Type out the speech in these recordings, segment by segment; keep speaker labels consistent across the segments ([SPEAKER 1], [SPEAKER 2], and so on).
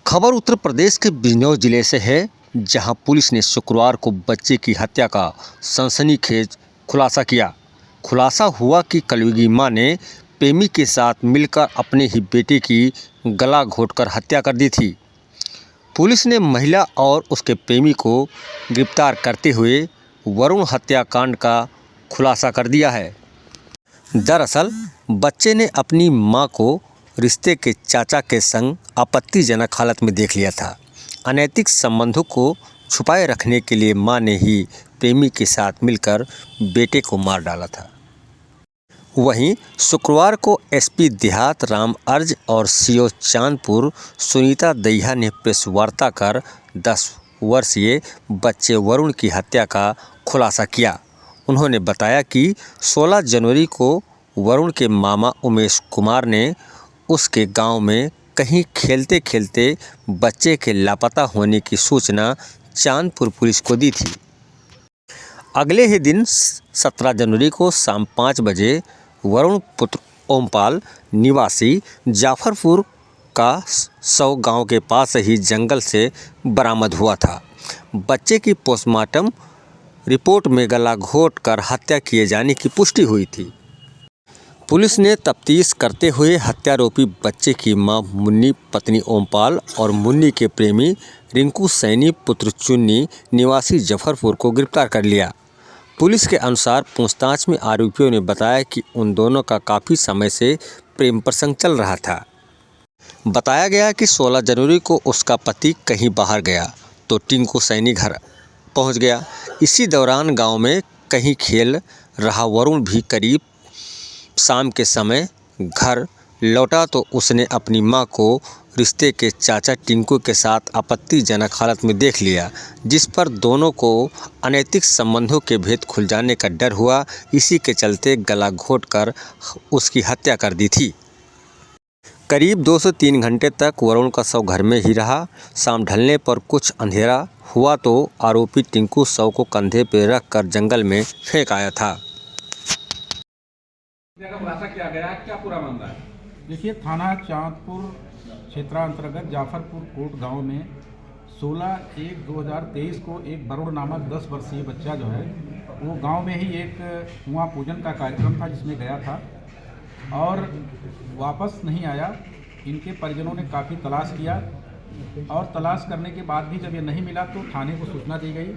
[SPEAKER 1] खबर उत्तर प्रदेश के बिजनौर जिले से है, जहां पुलिस ने शुक्रवार को बच्चे की हत्या का सनसनीखेज खुलासा किया। खुलासा हुआ कि कलयुगी मां ने प्रेमी के साथ मिलकर अपने ही बेटे की गला घोंटकर हत्या कर दी थी। पुलिस ने महिला और उसके प्रेमी को गिरफ्तार करते हुए वरुण हत्याकांड का खुलासा कर दिया है। दरअसल बच्चे ने अपनी मां को रिश्ते के चाचा के संग आपत्तिजनक हालत में देख लिया था। अनैतिक संबंधों को छुपाए रखने के लिए मां ने ही प्रेमी के साथ मिलकर बेटे को मार डाला था। वहीं शुक्रवार को एसपी देहात राम अर्ज और सीओ चांदपुर सुनीता दहिया ने प्रेस वार्ता कर 10 वर्षीय बच्चे वरुण की हत्या का खुलासा किया। उन्होंने बताया कि 16 जनवरी को वरुण के मामा उमेश कुमार ने उसके गांव में कहीं खेलते खेलते बच्चे के लापता होने की सूचना चांदपुर पुलिस को दी थी। अगले ही दिन 17 जनवरी को शाम 5 बजे वरुण पुत्र ओमपाल निवासी जाफरपुर का शव गांव के पास ही जंगल से बरामद हुआ था। बच्चे की पोस्टमार्टम रिपोर्ट में गला घोंटकर हत्या किए जाने की पुष्टि हुई थी। पुलिस ने तफ्तीश करते हुए हत्यारोपी बच्चे की मां मुन्नी पत्नी ओमपाल और मुन्नी के प्रेमी रिंकू सैनी पुत्र चुन्नी निवासी जफरपुर को गिरफ्तार कर लिया। पुलिस के अनुसार पूछताछ में आरोपियों ने बताया कि उन दोनों का काफ़ी समय से प्रेम प्रसंग चल रहा था। बताया गया कि 16 जनवरी को उसका पति कहीं बाहर गया तो टिंकू सैनी घर पहुंच गया। इसी दौरान गांव में कहीं खेल रहा वरुण भी करीब शाम के समय घर लौटा तो उसने अपनी मां को रिश्ते के चाचा टिंकू के साथ आपत्तिजनक हालत में देख लिया, जिस पर दोनों को अनैतिक संबंधों के भेद खुल जाने का डर हुआ। इसी के चलते गला घोंटकर उसकी हत्या कर दी थी। करीब 2 से 3 घंटे तक वरुण का शव घर में ही रहा। शाम ढलने पर कुछ अंधेरा हुआ तो आरोपी टिंकू शव को कंधे पर रखकर जंगल में फेंक आया था।
[SPEAKER 2] खुलासा किया गया, क्या पूरा मामला है?
[SPEAKER 3] देखिए, थाना चांदपुर क्षेत्रांतर्गत जाफरपुर कोट गांव में 16/1/2023 को एक वरुण नामक 10 वर्षीय बच्चा जो है वो गांव में ही एक कुआं पूजन का कार्यक्रम था जिसमें गया था और वापस नहीं आया। इनके परिजनों ने काफ़ी तलाश किया और तलाश करने के बाद भी जब ये नहीं मिला तो थाने को सूचना दी गई।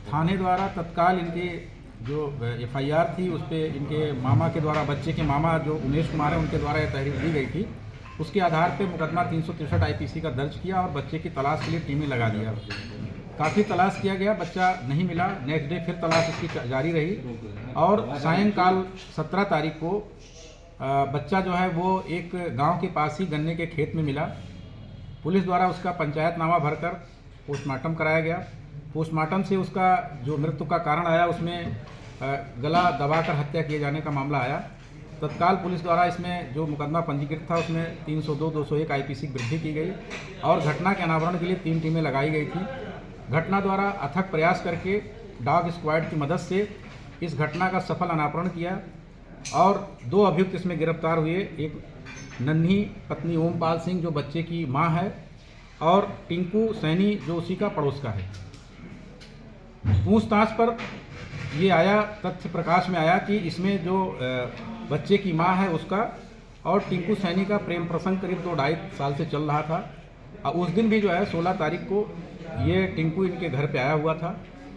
[SPEAKER 3] थाने द्वारा तत्काल इनके जो FIR थी उस पर इनके मामा के द्वारा, बच्चे के मामा जो उमेश कुमार है उनके द्वारा यह तहरीर दी गई थी। उसके आधार पर मुकदमा 363 IPC का दर्ज किया और बच्चे की तलाश के लिए टीमें लगा दिया। काफ़ी तलाश किया गया, बच्चा नहीं मिला। नेक्स्ट डे फिर तलाश उसकी जारी रही और सायंकाल 17 तारीख को बच्चा जो है वो एक गांव के पास ही गन्ने के खेत में मिला। पुलिस द्वारा उसका पंचायतनामा भरकर पोस्टमार्टम कराया गया। पोस्टमार्टम से उसका जो मृत्यु का कारण आया उसमें गला दबाकर हत्या किए जाने का मामला आया। तत्काल पुलिस द्वारा इसमें जो मुकदमा पंजीकृत था उसमें 302/201 IPC की वृद्धि की गई और घटना के अनावरण के लिए 3 टीमें लगाई गई थी। घटना द्वारा अथक प्रयास करके डॉग स्क्वाड की मदद से इस घटना का सफल अनावरण किया और 2 अभियुक्त इसमें गिरफ्तार हुए। एक नन्ही पत्नी ओमपाल सिंह जो बच्चे की मां है और टिंकू सैनी जो उसी का पड़ोस का है। पूछताछ पर ये आया, तथ्य प्रकाश में आया कि इसमें जो बच्चे की मां है उसका और टिंकू सैनी का प्रेम प्रसंग करीब 2-2.5 साल से चल रहा था। उस दिन भी जो है 16 तारीख को ये टिंकू इनके घर पे आया हुआ था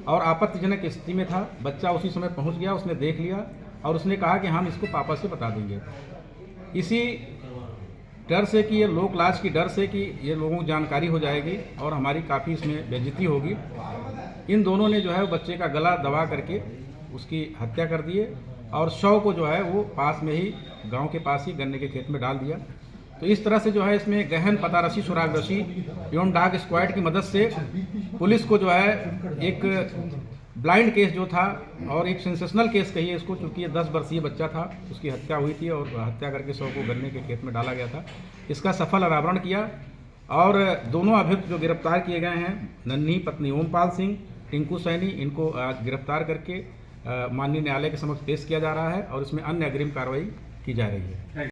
[SPEAKER 3] और आपत्तिजनक स्थिति में था। बच्चा उसी समय पहुंच गया, उसने देख लिया और उसने कहा कि हम इसको पापा से बता देंगे। इसी डर से कि ये लोक लाज की डर से कि ये लोगों को जानकारी हो जाएगी और हमारी काफ़ी इसमें बेइज्जती होगी, इन दोनों ने जो है बच्चे का गला दबा करके उसकी हत्या कर दिए और शव को जो है वो पास में ही गांव के पास ही गन्ने के खेत में डाल दिया। तो इस तरह से जो है इसमें गहन पतारसी सुरागरसी एवं डॉग स्क्वाड की मदद से पुलिस को जो है एक ब्लाइंड केस जो था और एक सेंसेशनल केस कहिए इसको, चूँकि ये 10 वर्षीय बच्चा था, उसकी हत्या हुई थी और हत्या करके शव को गन्ने के खेत में डाला गया था। इसका सफल अनावरण किया और दोनों अभियुक्त जो गिरफ्तार किए गए हैं, नन्ही पत्नी ओमपाल सिंह, टिंकू सैनी, इनको आज गिरफ्तार करके माननीय न्यायालय के समक्ष पेश किया जा रहा है और इसमें अन्य अग्रिम कार्रवाई की जा रही है।